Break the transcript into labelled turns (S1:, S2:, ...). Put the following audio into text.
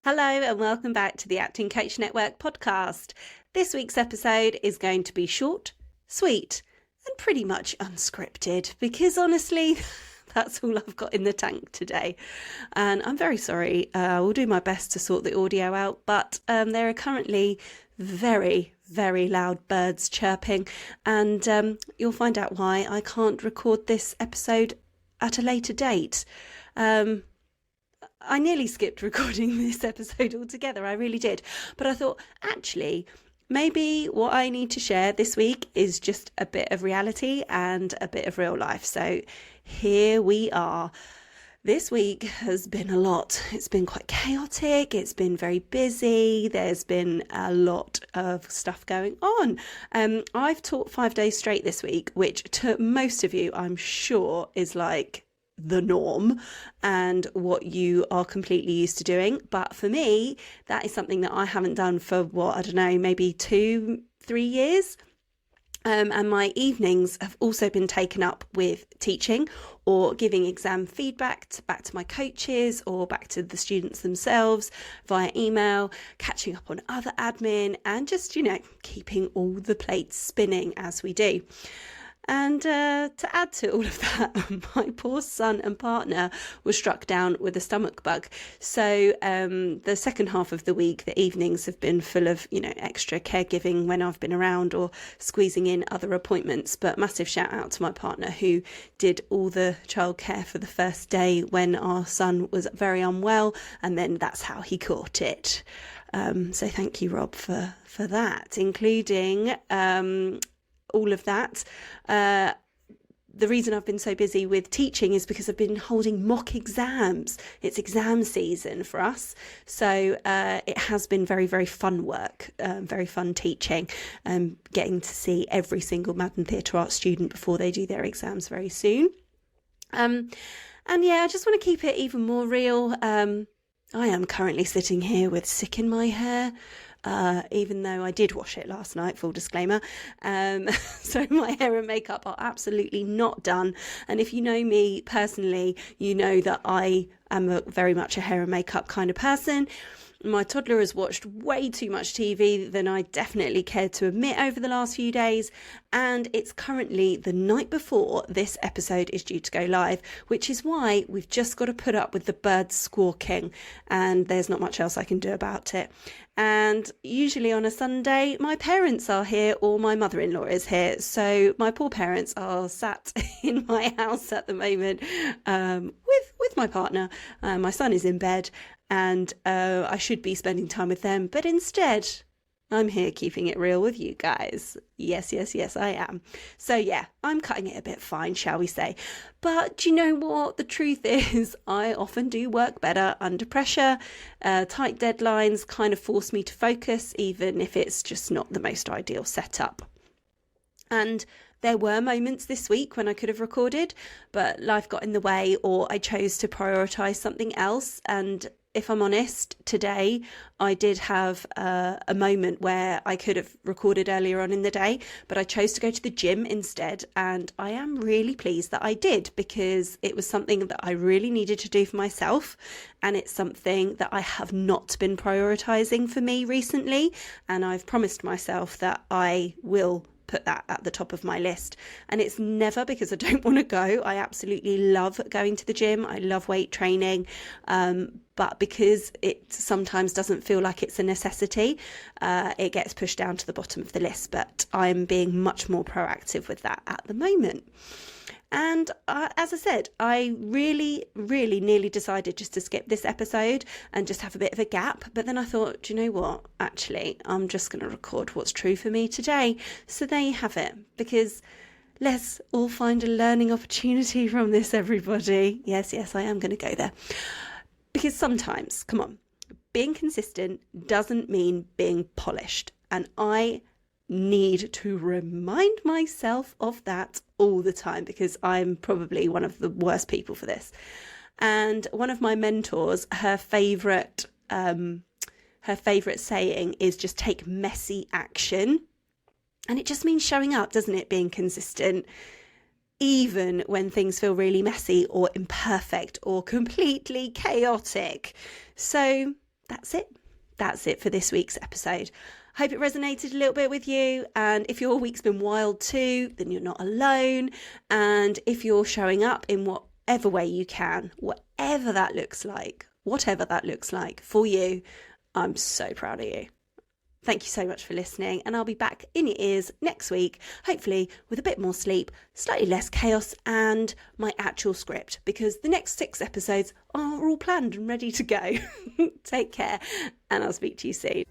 S1: Hello and welcome back to the Acting Coach Network podcast. This week's episode is going to be short, sweet, and pretty much unscripted because honestly, that's all I've got in the tank today. And I'm very sorry. I will do my best to sort the audio out, but there are currently very, very loud birds chirping, and you'll find out why I can't record this episode at a later date. I nearly skipped recording this episode altogether, I really did. But I thought, actually, maybe what I need to share this week is just a bit of reality and a bit of real life. So here we are. This week has been a lot. It's been quite chaotic. It's been very busy. There's been a lot of stuff going on. I've taught 5 days straight this week, which to most of you, I'm sure, is like the norm and what you are completely used to doing. But for me, that is something that I haven't done for maybe 2-3 years. And my evenings have also been taken up with teaching or giving exam feedback back to my coaches or back to the students themselves via email, catching up on other admin and just, keeping all the plates spinning as we do. And to add to all of that, my poor son and partner was struck down with a stomach bug. So the second half of the week, the evenings have been full of, extra caregiving when I've been around or squeezing in other appointments. But massive shout out to my partner who did all the childcare for the first day when our son was very unwell. And then that's how he caught it. So thank you, Rob, for that, including all of that. The reason I've been so busy with teaching is because I've been holding mock exams. It's exam season for us. So it has been very, very fun work, very fun teaching, getting to see every single Madden Theatre Arts student before they do their exams very soon. And yeah, I just want to keep it even more real. I am currently sitting here with sick in my hair. Even though I did wash it last night, full disclaimer. So my hair and makeup are absolutely not done. And if you know me personally, you know that I am very much a hair and makeup kind of person. My toddler has watched way too much TV than I definitely cared to admit over the last few days. And it's currently the night before this episode is due to go live, which is why we've just got to put up with the birds squawking. And there's not much else I can do about it. And usually on a Sunday, my parents are here or my mother-in-law is here. So my poor parents are sat in my house at the moment with my partner. My son is in bed and I should be spending time with them. But instead, I'm here keeping it real with you guys. Yes, I am. So yeah, I'm cutting it a bit fine, shall we say. But do you know what? The truth is, I often do work better under pressure. Tight deadlines kind of force me to focus, even if it's just not the most ideal setup. And there were moments this week when I could have recorded, but life got in the way or I chose to prioritise something else. And if I'm honest, today I did have a moment where I could have recorded earlier on in the day, but I chose to go to the gym instead. And I am really pleased that I did because it was something that I really needed to do for myself. And it's something that I have not been prioritising for me recently. And I've promised myself that I will put that at the top of my list. And it's never because I don't want to go. I absolutely love going to the gym. I love weight training. But because it sometimes doesn't feel like it's a necessity, it gets pushed down to the bottom of the list. But I'm being much more proactive with that at the moment. And as I said, I really, really nearly decided just to skip this episode and just have a bit of a gap. But then I thought, do you know what? Actually, I'm just going to record what's true for me today. So there you have it. Because let's all find a learning opportunity from this, everybody. Yes, I am going to go there. Because sometimes, come on, being consistent doesn't mean being polished. And I need to remind myself of that all the time because I'm probably one of the worst people for this. And one of my mentors, her favourite saying is just take messy action. And it just means showing up, doesn't it? Being consistent, even when things feel really messy or imperfect or completely chaotic. So that's it. That's it for this week's episode. Hope it resonated a little bit with you. And if your week's been wild too, then you're not alone. And if you're showing up in whatever way you can, whatever that looks like for you, I'm so proud of you. Thank you so much for listening, and I'll be back in your ears next week, hopefully with a bit more sleep, slightly less chaos, and my actual script, because the next 6 episodes are all planned and ready to go. Take care, and I'll speak to you soon.